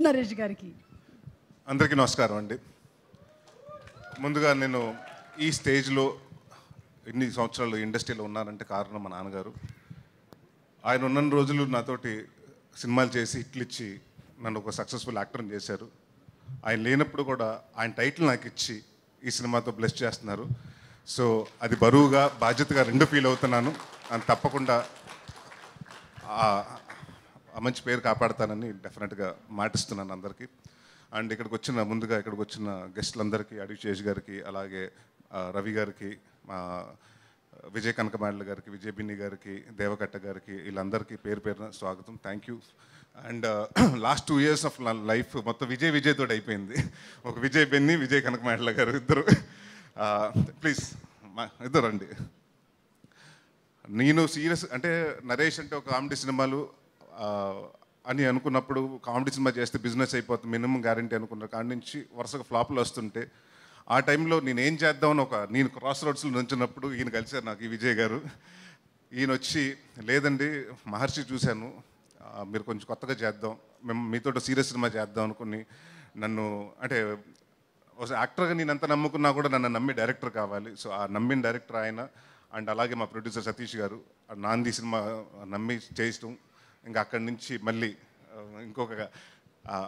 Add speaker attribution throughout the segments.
Speaker 1: నరేష్ గారికి.
Speaker 2: అందరికీ నమస్కారం అండి. ముందుగా నేను ఈ స్టేజ్లో ఇన్ని సంవత్సరాలు ఇండస్ట్రీలో ఉన్నానంటే కారణం మా నాన్నగారు. ఆయన ఉన్న రోజులు నాతోటి సినిమాలు చేసి హిట్లు ఇచ్చి నన్ను ఒక సక్సెస్ఫుల్ యాక్టర్ని చేశారు. ఆయన లేనప్పుడు కూడా ఆయన టైటిల్ నాకు ఇచ్చి ఈ సినిమాతో బ్లెస్ చేస్తున్నారు. సో అది బరువుగా బాధ్యతగా రెండు ఫీల్ అవుతున్నాను. అని తప్పకుండా ఆ మంచి పేరు కాపాడుతానని డెఫినెట్గా మాటిస్తున్నాను అందరికీ. అండ్ ముందుగా ఇక్కడికి వచ్చిన గెస్టులందరికీ, అడిశేష్ గారికి, అలాగే రవి గారికి, మా విజయ్ కనకమాడల గారికి, విజయ్ బిన్ని గారికి, దేవకట్ట గారికి, వీళ్ళందరికీ పేరు పేరున స్వాగతం. Thank you. And last 2 years of life మొత్తం విజయ్ తోటి అయిపోయింది. ఒక విజయ్ బిన్ని, విజయ్ కనకమాడల గారు ఇద్దరు. ప్లీజ్ ఇద్దరు రండి. నేను సీరియస్ అంటే నరేష్ అంటే ఒక కామెడీ సినిమాలు అని అనుకున్నప్పుడు, కామెడీ సినిమా చేస్తే బిజినెస్ అయిపోతుంది మినిమం గ్యారంటీ అనుకున్న కాడి నుంచి వరుసగా ఫ్లాప్లు వస్తుంటే ఆ టైంలో నేను ఏం చేద్దామని నేను క్రాస్ రోడ్స్లో నుంచినప్పుడు ఈయన కలిశారు నాకు, ఈ విజయ్ గారు. ఈయన వచ్చి, లేదండి మహర్షి చూశాను, మీరు కొంచెం కొత్తగా చేద్దాం, మేము మీతో సీరియస్ సినిమా చేద్దాం అనుకుని నన్ను, అంటే యాక్టర్గా నేను ఎంత నమ్ముకున్నా కూడా నన్ను నమ్మి డైరెక్టర్ కావాలి. సో ఆ నమ్మిన డైరెక్టర్ ఆయన. అండ్ అలాగే మా ప్రొడ్యూసర్ సతీష్ గారు నాంది సినిమా నమ్మి చేయించడం, ఇంకా అక్కడి నుంచి మళ్ళీ ఇంకొక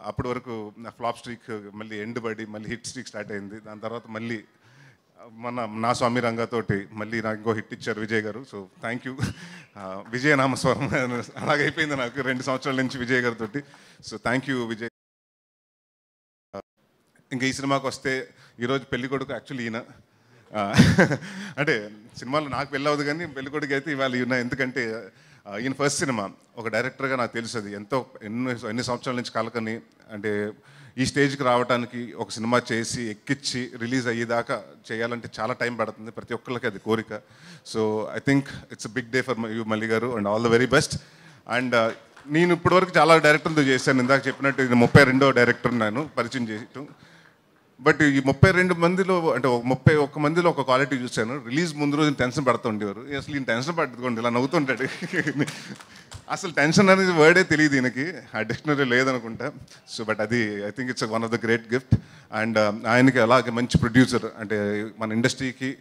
Speaker 2: అప్పటి వరకు ఫ్లాప్ స్ట్రీక్ మళ్ళీ ఎండ్ పడి మళ్ళీ హిట్ స్ట్రీక్ స్టార్ట్ అయింది. దాని తర్వాత మళ్ళీ నా స్వామి రంగతోటి మళ్ళీ నాకు ఇంకో హిట్ ఇచ్చారు విజయ్ గారు. So thank you. విజయ నామస్వరం అలాగే అయిపోయింది నాకు 2 సంవత్సరాల నుంచి విజయ్ గారితో. So thank you Vijay. ఇంకా ఈ సినిమాకి వస్తే ఈరోజు పెళ్ళికొడుకు యాక్చువల్లీ ఈయన. అంటే సినిమాలో నాకు పెళ్ళి అవ్వదు కానీ పెళ్ళికొడుకు అయితే ఇవాళ ఈయన. ఎందుకంటే ఈయన ఫస్ట్ సినిమా. ఒక డైరెక్టర్గా నాకు తెలుసు అది ఎన్ని సంవత్సరాల నుంచి కలకని, అంటే ఈ స్టేజ్కి రావడానికి ఒక సినిమా చేసి ఎక్కిచ్చి రిలీజ్ అయ్యేదాకా చేయాలంటే చాలా టైం పడుతుంది. ప్రతి ఒక్కరికి అది కోరిక. So I think it's a big day for you Malli గారు, and all the very best. And నేను ఇప్పటివరకు చాలా డైరెక్టర్లతో చేశాను. ఇందాక చెప్పినట్టు ఇది 32వ డైరెక్టర్ నేను పరిచయం చేయటం. బట్ ఈ 32 మందిలో, అంటే 31 మందిలో ఒక క్వాలిటీ చూశాను. రిలీజ్ ముందు రోజు టెన్షన్ పడుతూ ఉండేవారు. అసలు ఈయన టెన్షన్ పట్టుకోండి, ఇలా నవ్వుతుంటాడు. అసలు టెన్షన్ అనేది వర్డే తెలియదు ఈయనకి, ఆ డిక్షనరీ లేదనుకుంటా. సో బట్ అది I think it's one of the great gift. And ఆయనకి అలాగే మంచి ప్రొడ్యూసర్, అంటే మన ఇండస్ట్రీకి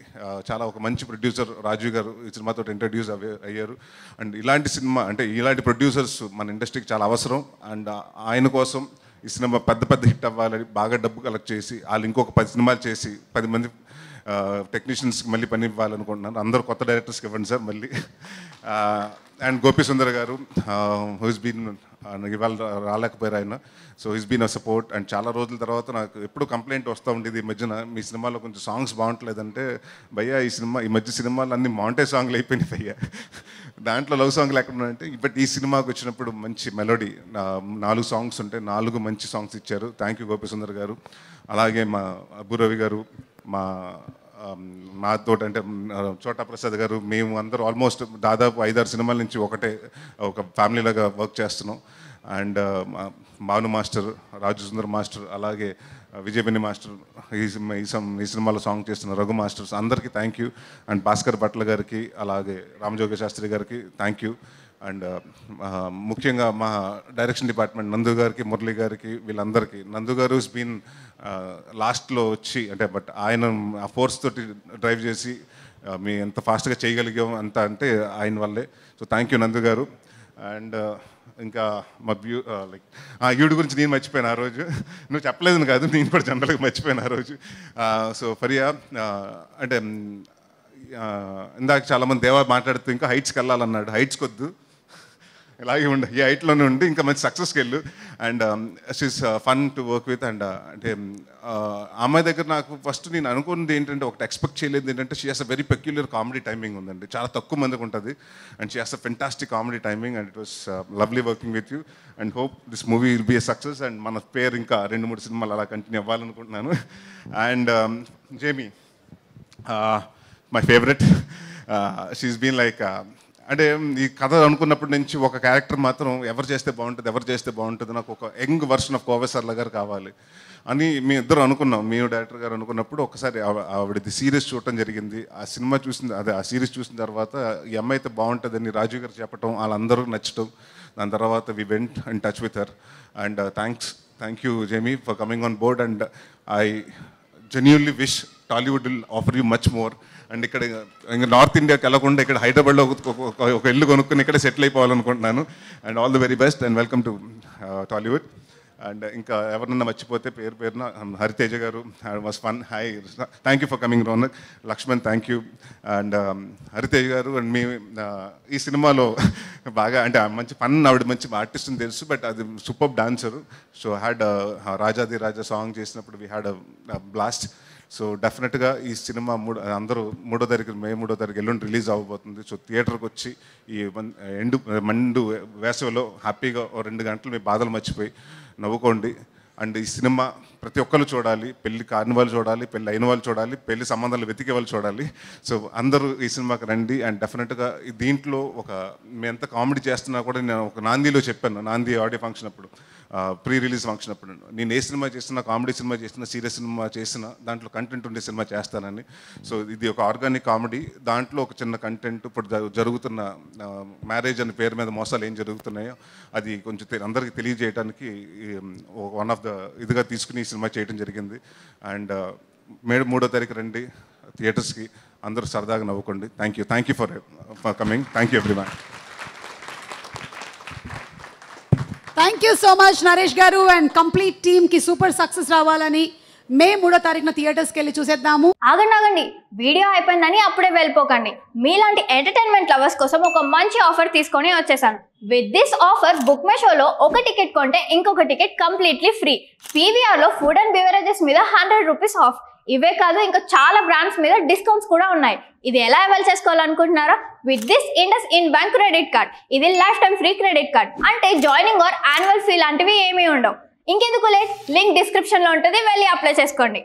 Speaker 2: చాలా ఒక మంచి ప్రొడ్యూసర్ రాజు గారు ఈ సినిమాతో ఇంట్రడ్యూస్ అయ్యారు. అండ్ ఇలాంటి సినిమా, అంటే ఇలాంటి ప్రొడ్యూసర్స్ మన ఇండస్ట్రీకి చాలా అవసరం. అండ్ ఆయన కోసం ఈ సినిమా పెద్ద హిట్ అవ్వాలని బాగా డబ్బు కలెక్ట్ చేసి వాళ్ళు ఇంకొక 10 సినిమాలు చేసి 10 మంది టెక్నీషియన్స్కి మళ్ళీ పని ఇవ్వాలనుకుంటున్నాను. అందరూ కొత్త డైరెక్టర్స్కి ఇవ్వండి సార్ మళ్ళీ. అండ్ గోపి సుందర్ గారు హూస్ బీన్, ఇవాళ రాలేకపోయారు ఆయన. So he's been a support. అండ్ చాలా రోజుల తర్వాత నాకు ఎప్పుడు కంప్లైంట్ వస్తూ ఉండేది ఈ మధ్యన, మీ సినిమాలో కొంచెం సాంగ్స్ బాగుంటలేదంటే, భయ్యా ఈ మధ్య సినిమాలు అన్ని మాంటే సాంగ్లు అయిపోయినాయి భయ్యా, దాంట్లో లవ్ సాంగ్లు ఎక్కడ ఉన్నాయంటే. బట్ ఈ సినిమాకి వచ్చినప్పుడు మంచి మెలోడీ, 4 సాంగ్స్ ఉంటే 4 మంచి సాంగ్స్ ఇచ్చారు. థ్యాంక్ యూ గోపి సుందర్ గారు. అలాగే మా అబ్బురవి గారు, మాతో అంటే చోటా ప్రసాద్ గారు, మేము అందరూ ఆల్మోస్ట్ దాదాపు 5-6 సినిమాల నుంచి ఒక ఫ్యామిలీలాగా వర్క్ చేస్తున్నాం. And Bhanu master, Raju Sundar master, అలాగే విజయబిని మాస్టర్, ఈ సినిమాలో సాంగ్ చేస్తున్న రఘు మాస్టర్స్ అందరికీ thank you. And Bhaskar Bhatla గారికి, అలాగే రామజోగ శాస్త్రి గారికి థ్యాంక్ యూ. అండ్ ముఖ్యంగా మా డైరెక్షన్ డిపార్ట్మెంట్ నందు గారికి, మురళి గారికి, వీళ్ళందరికీ. నందు గారు బీన్ లాస్ట్లో వచ్చి, అంటే బట్ ఆయన ఆ ఫోర్స్ తోటి డ్రైవ్ చేసి మీ ఎంత ఫాస్ట్గా చేయగలిగాం అంత అంటే ఆయన వల్లే. సో థ్యాంక్ యూ నందు గారు. అండ్ ఇంకా మా ఈవిడ గురించి నేను మర్చిపోయాను ఆ రోజు. నువ్వు చెప్పలేదు కాదు, నేను కూడా జనరల్గా మర్చిపోయాను ఆ రోజు. సో ఫరియా, అంటే ఇందాక చాలామంది దేవా మాట్లాడుతూ ఇంకా హైట్స్కి వెళ్ళాలన్నాడు. హైట్స్కి వద్దు, ఇలాగే ఉండి ఈ హైట్లోనే ఉండి ఇంకా మంచి సక్సెస్కి వెళ్ళు. And she's fun to work with. And అంటే అమ్మాయి దగ్గర నాకు ఫస్ట్ నేను అనుకున్నది ఏంటంటే, ఒకటి ఎక్స్పెక్ట్ చేయలేదు ఏంటంటే, she has a very peculiar comedy timing ఉందండి. చాలా తక్కువ మందికి ఉంటుంది. And she has a fantastic comedy timing. And it was lovely working with you. And hope this movie will be a success. And మన పేరు ఇంకా 2-3 సినిమాలు అలా కంటిన్యూ అవ్వాలనుకుంటున్నాను. And Jamie, my favourite. She's been like, అంటే ఈ కథ అనుకున్నప్పటి నుంచి ఒక క్యారెక్టర్ మాత్రం ఎవరు చేస్తే బాగుంటుంది, నాకు ఒక young version of Kovai Sarla గారు కావాలి అని మీ ఇద్దరు అనుకున్నాం. మీ డైరెక్టర్ గారు అనుకున్నప్పుడు ఒకసారి ఆవిడది సిరీస్ చూడటం జరిగింది. ఆ సిరీస్ చూసిన తర్వాత ఈ అమ్మాయి అయితే బాగుంటుందని రాజు గారు చెప్పటం, వాళ్ళందరూ నచ్చటం. దాని తర్వాత we went and touch with her. And thanks thank you Jamie for coming on board and I genuinely wish Tollywood will offer you much more. And ఇక్కడ ఇంకా నార్త్ ఇండియాకి వెళ్ళకుండా ఇక్కడ హైదరాబాద్లో ఒక ఇల్లు కొనుక్కుని ఇక్కడ సెటిల్ అయిపోవాలనుకుంటున్నాను. And all the very best and welcome to Tollywood. And ఇంకా ఎవరన్నా మర్చిపోతే పేరున హరితేజ గారు was fun. Hi, thank you for coming Ronak. Lakshman thank you. And Hariteja గారు అండ్ మీ ఈ సినిమాలో బాగా అంటే మంచి ఫన్, ఆవిడ మంచి ఆర్టిస్ట్ అని తెలుసు, బట్ అది సూపర్ డాన్సరు. సో హ్యాడ్ రాజాది రాజా సాంగ్ చేసినప్పుడు వీ హ్యాడ్ బ్లాస్ట్. సో డెఫినెట్గా ఈ సినిమా అందరూ మే 3వ తారీఖు ఎల్లుండి రిలీజ్ అవ్వబోతుంది. సో థియేటర్కి వచ్చి ఈ మండు వేసవిలో హ్యాపీగా 2 గంటలు మీ బాధలు మర్చిపోయి నవ్వుకోండి. అండ్ ఈ సినిమా ప్రతి ఒక్కరు చూడాలి. పెళ్లి కాని వాళ్ళు చూడాలి, పెళ్ళి అయిన వాళ్ళు చూడాలి, పెళ్లి సంబంధాలు వెతికే వాళ్ళు చూడాలి. సో అందరూ ఈ సినిమాకి రండి. అండ్ డెఫినెట్గా దీంట్లో మేము ఎంత కామెడీ చేస్తున్నా కూడా నేను ఒక నాందిలో చెప్పాను, నాంది ఆడియో ఫంక్షన్ అప్పుడు, ప్రీ రిలీజ్ ఫంక్షన్ అప్పుడు, నేను ఏ సినిమా చేసినా, కామెడీ సినిమా చేసినా, సీరియస్ సినిమా చేసినా దాంట్లో కంటెంట్ ఉండే సినిమా చేస్తానని. సో ఇది ఒక ఆర్గానిక్ కామెడీ, దాంట్లో ఒక చిన్న కంటెంట్, ఇప్పుడు జరుగుతున్న మ్యారేజ్ అనే పేరు మీద మోసాలు ఏం జరుగుతున్నాయో అది కొంచెం అందరికీ తెలియజేయడానికి వన్ ఆఫ్ ద ఇదిగా తీసుకుని సినిమా చేయడం జరిగింది. అండ్ మే 3వ తారీఖు రండి థియేటర్స్కి, అందరూ సరదాగా నవ్వుకోండి. Thank you for coming. Thank you everyone.
Speaker 1: Thank you so much Naresh గారు అండ్ కంప్లీట్ టీమ్కి సూపర్ సక్సెస్ రావాలని మే 3వ తారీఖున థియేటర్స్కి వెళ్ళి చూసేద్దాము.
Speaker 3: ఆగండి, వీడియో అయిపోయిందని అప్పుడే వెళ్ళిపోకండి. మీలాంటి ఎంటర్టైన్మెంట్ లవర్స్ కోసం ఒక మంచి ఆఫర్ తీసుకొని వచ్చేసాను. With this offer Book My షోలో ఒక టికెట్ కొంటే ఇంకొక టికెట్ కంప్లీట్లీ ఫ్రీ. పీవీఆర్లో ఫుడ్ అండ్ బెవరేజెస్ మీద 100 రూపీస్ ఆఫ్. ఇవే కాదు, ఇంకా చాలా బ్రాండ్స్ మీద డిస్కౌంట్స్ కూడా ఉన్నాయి. ఇది ఎలా అవైల్ చేసుకోవాలనుకుంటున్నారా? With this IndusInd bank credit card. ఇది lifetime free credit card. అంటే జాయినింగ్ ఆర్ యాన్యువల్ ఫీ లాంటివి ఏమీ ఉండవు. ఇంకెందుకు లేట్, లింక్ డిస్క్రిప్షన్లో ఉంటుంది, వెళ్ళి అప్లై చేసుకోండి.